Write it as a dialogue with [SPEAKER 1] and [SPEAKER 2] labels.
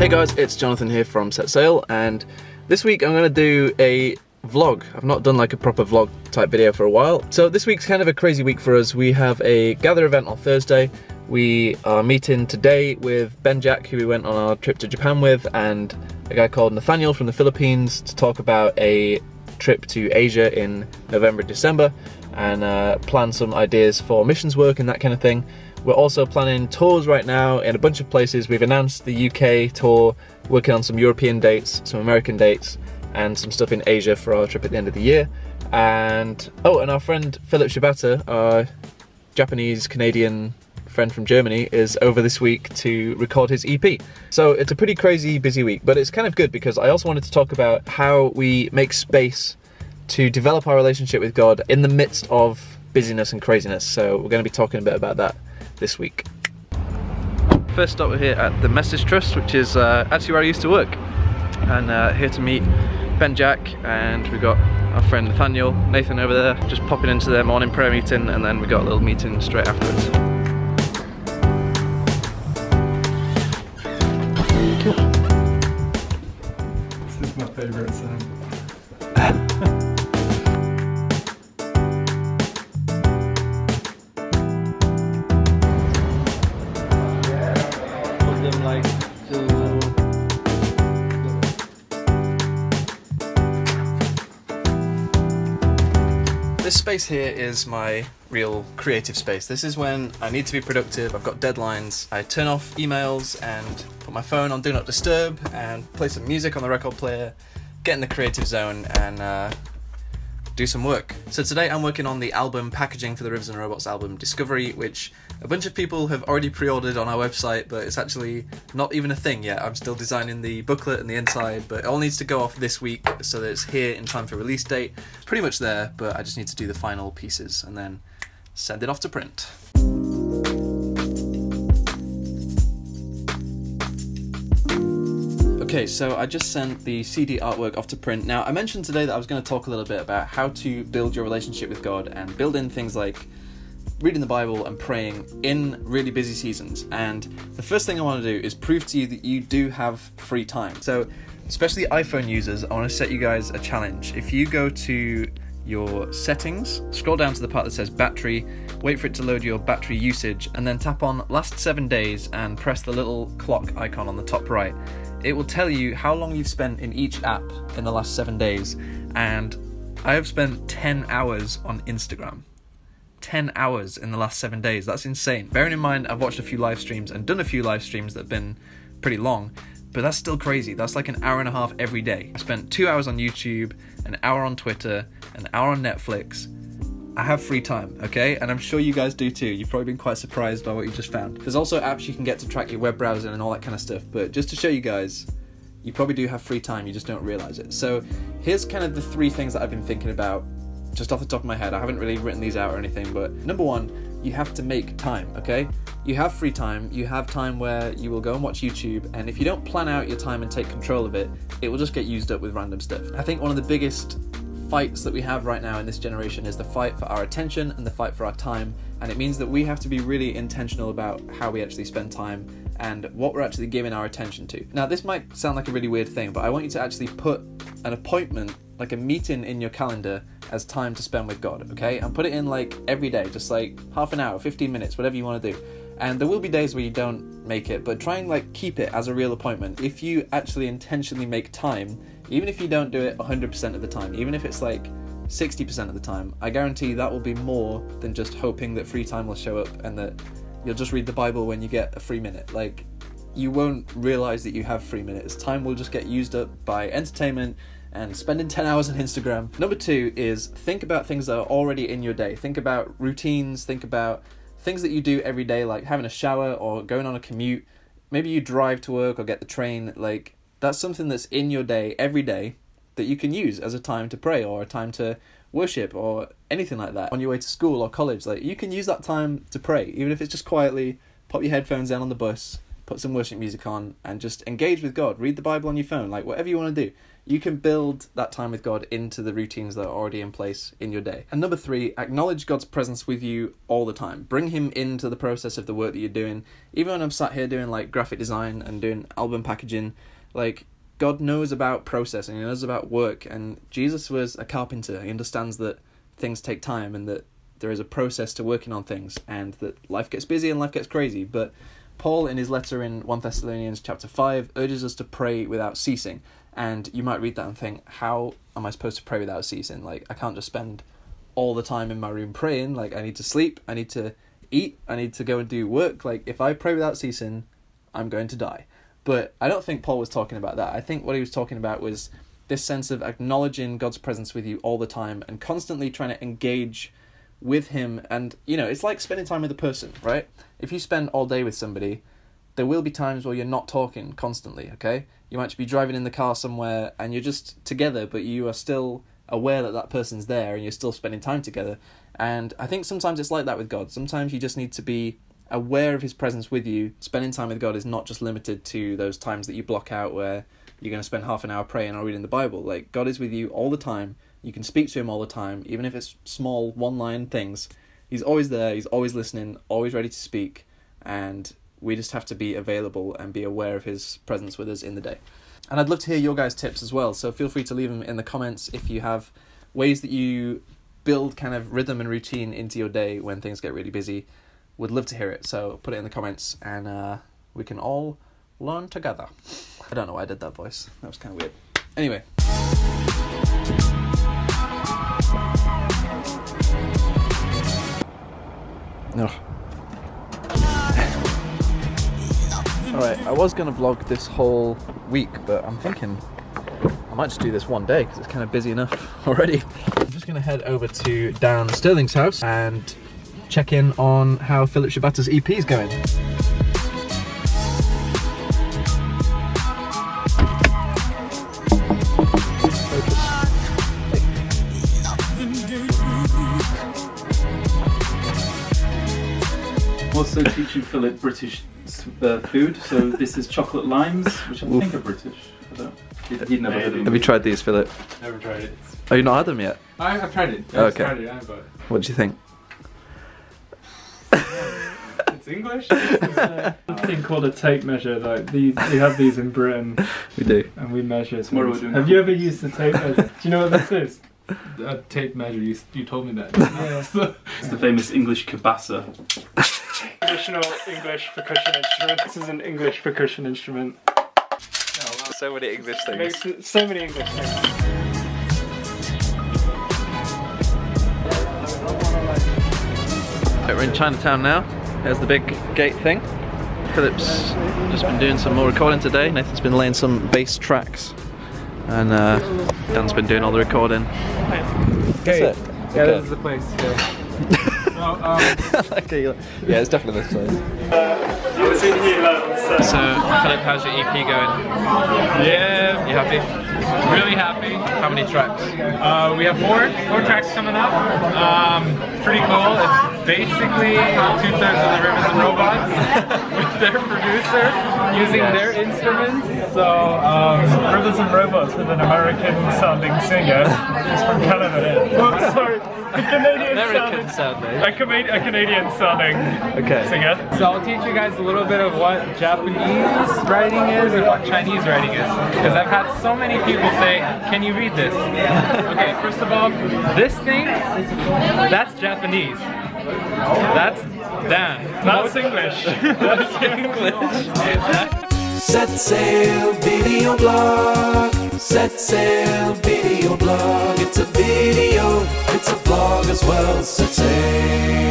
[SPEAKER 1] Hey guys, it's Jonathan here from Set Sail, and this week I'm going to do a vlog. I've not done like a proper vlog type video for a while. So this week's kind of a crazy week for us. We have a gather event on Thursday. We are meeting today with Ben Jack, who we went on our trip to Japan with, and a guy called Nathaniel from the Philippines to talk about a trip to Asia in November, December, and plan some ideas for missions work and that kind of thing. We're also planning tours right now in a bunch of places. We've announced the UK tour, working on some European dates, some American dates, and some stuff in Asia for our trip at the end of the year. And oh, and our friend Philip Shibata, our Japanese-Canadian friend from Germany, is over this week to record his EP. So it's a pretty crazy, busy week, but it's kind of good because I also wanted to talk about how we make space to develop our relationship with God in the midst of busyness and craziness. So we're going to be talking a bit about that this week. First stop, we're here at the Message Trust, which is actually where I used to work, and here to meet Ben Jack, and we've got our friend Nathan over there, just popping into their morning prayer meeting, and then we got a little meeting straight afterwards. Cool.
[SPEAKER 2] This is my favourite song.
[SPEAKER 1] This space here is my real creative space. This is when I need to be productive, I've got deadlines, I turn off emails and put my phone on Do Not Disturb and play some music on the record player, get in the creative zone and do some work. So today I'm working on the album packaging for the Rivers and Robots album Discovery, which a bunch of people have already pre-ordered on our website, but it's actually not even a thing yet. I'm still designing the booklet and the inside, but it all needs to go off this week so that it's here in time for release date. Pretty much there, but I just need to do the final pieces and then send it off to print. Okay, so I just sent the CD artwork off to print. Now, I mentioned today that I was going to talk a little bit about how to build your relationship with God and build in things like reading the Bible and praying in really busy seasons. And the first thing I want to do is prove to you that you do have free time. So, especially iPhone users, I want to set you guys a challenge. If you go to your settings, scroll down to the part that says battery, wait for it to load your battery usage, and then tap on last 7 days and press the little clock icon on the top right. It will tell you how long you've spent in each app in the last 7 days, and I have spent 10 hours on Instagram. 10 hours in the last 7 days. That's insane. Bearing in mind, I've watched a few live streams and done a few live streams that have been pretty long, but that's still crazy. That's like an hour and a half every day. I spent 2 hours on YouTube, an hour on Twitter, an hour on Netflix. I have free time, okay? And I'm sure you guys do too. You've probably been quite surprised by what you just found. There's also apps you can get to track your web browsing and all that kind of stuff, but just to show you guys, you probably do have free time, you just don't realize it. So here's kind of the 3 things that I've been thinking about just off the top of my head. I haven't really written these out or anything, but number 1, you have to make time, okay? You have free time, you have time where you will go and watch YouTube, and if you don't plan out your time and take control of it, it will just get used up with random stuff. I think one of the biggest fights that we have right now in this generation is the fight for our attention and the fight for our time, and it means that we have to be really intentional about how we actually spend time and what we're actually giving our attention to. Now, this might sound like a really weird thing, but I want you to actually put an appointment, like a meeting in your calendar as time to spend with God, okay? And put it in like every day, just like half an hour, 15 minutes, whatever you want to do. And there will be days where you don't make it, but try and like keep it as a real appointment. If you actually intentionally make time, even if you don't do it 100% of the time, even if it's like 60% of the time, I guarantee that will be more than just hoping that free time will show up and that you'll just read the Bible when you get a free minute. Like, you won't realize that you have 3 minutes. Time will just get used up by entertainment and spending 10 hours on Instagram. Number 2 is think about things that are already in your day. Think about routines, think about things that you do every day, like having a shower or going on a commute. Maybe you drive to work or get the train. Like, that's something that's in your day every day that you can use as a time to pray or a time to worship or anything like that. On your way to school or college, like, you can use that time to pray, even if it's just quietly pop your headphones in on the bus, put some worship music on, and just engage with God. Read the Bible on your phone, like whatever you want to do. You can build that time with God into the routines that are already in place in your day. And number 3, acknowledge God's presence with you all the time. Bring him into the process of the work that you're doing. Even when I'm sat here doing like graphic design and doing album packaging, like God knows about process and he knows about work. And Jesus was a carpenter. He understands that things take time and that there is a process to working on things, and that life gets busy and life gets crazy. But Paul, in his letter in 1 Thessalonians chapter 5, urges us to pray without ceasing. And you might read that and think, how am I supposed to pray without ceasing? Like, I can't just spend all the time in my room praying. Like, I need to sleep, I need to eat, I need to go and do work. Like, if I pray without ceasing, I'm going to die. But I don't think Paul was talking about that. I think what he was talking about was this sense of acknowledging God's presence with you all the time and constantly trying to engage with him. And, you know, it's like spending time with a person, right? If you spend all day with somebody, there will be times where you're not talking constantly, okay? You might be driving in the car somewhere and you're just together, but you are still aware that that person's there and you're still spending time together. And I think sometimes it's like that with God. Sometimes you just need to be aware of his presence with you. Spending time with God is not just limited to those times that you block out where you're going to spend half an hour praying or reading the Bible. Like, God is with you all the time. You can speak to him all the time, even if it's small one-line things. He's always there, he's always listening, always ready to speak, and we just have to be available and be aware of his presence with us in the day. And I'd love to hear your guys' tips as well, so feel free to leave them in the comments if you have ways that you build kind of rhythm and routine into your day when things get really busy. Would love to hear it, so put it in the comments and we can all learn together. I don't know why I did that voice, that was kind of weird. Anyway. No. Alright, I was going to vlog this whole week, but I'm thinking I might just do this one day because it's kind of busy enough already. I'm just going to head over to Dan Sterling's house and check in on how Philip Shabata's EP is going.
[SPEAKER 2] Also teaching Philip British food, so this is chocolate limes, which I think are British. I don't. He'd never heard of them.
[SPEAKER 1] Have you tried these, Philip?
[SPEAKER 3] Never tried it.
[SPEAKER 1] Oh, you've not had them yet?
[SPEAKER 3] I've tried it.
[SPEAKER 1] Oh, okay.
[SPEAKER 3] Tried it, yeah, but
[SPEAKER 1] What do you think?
[SPEAKER 3] it's English. It's a thing called a tape measure. Like these, we have these in Britain.
[SPEAKER 1] We do.
[SPEAKER 3] And we measure.
[SPEAKER 2] What are we doing?
[SPEAKER 3] Have you ever used a tape measure? Do you know what this is?
[SPEAKER 4] A tape measure, you told me that.
[SPEAKER 3] Yeah.
[SPEAKER 2] It's the famous English kibasa.
[SPEAKER 3] Traditional English percussion instrument. This is an English percussion instrument.
[SPEAKER 1] So many English
[SPEAKER 3] It makes so many English things.
[SPEAKER 1] We're in Chinatown now. There's the big gate thing. Philip's just been doing some more recording today. Nathan's been laying some bass tracks. And Dan's been doing all the recording.
[SPEAKER 3] Okay.
[SPEAKER 1] That's it.
[SPEAKER 3] Yeah,
[SPEAKER 1] Okay.
[SPEAKER 3] this is the place.
[SPEAKER 1] Okay, yeah, it's definitely this place.
[SPEAKER 3] I was in here
[SPEAKER 1] So, Philip, how's your EP going?
[SPEAKER 4] Yeah,
[SPEAKER 1] You happy?
[SPEAKER 4] really happy.
[SPEAKER 1] How many tracks?
[SPEAKER 4] We have four tracks coming up. Pretty cool. It's basically 2/3 of the Rivers and Robots with their producer using their instruments. So
[SPEAKER 3] Rivers and Robots with an American sounding singer. He's from Canada. Oh, sorry. A Canadian sounding. A Canadian sounding singer.
[SPEAKER 4] So I'll teach you guys a little bit of what Japanese writing is and what Chinese writing is. Because I've had so many people say, can you read this? Okay, first of all, this thing, that's Japanese. That's Dan.
[SPEAKER 3] That's English.
[SPEAKER 4] That's English.
[SPEAKER 5] Set Sail Video Blog. Set Sail Video Blog. It's a video, it's a blog as well. Set Sail.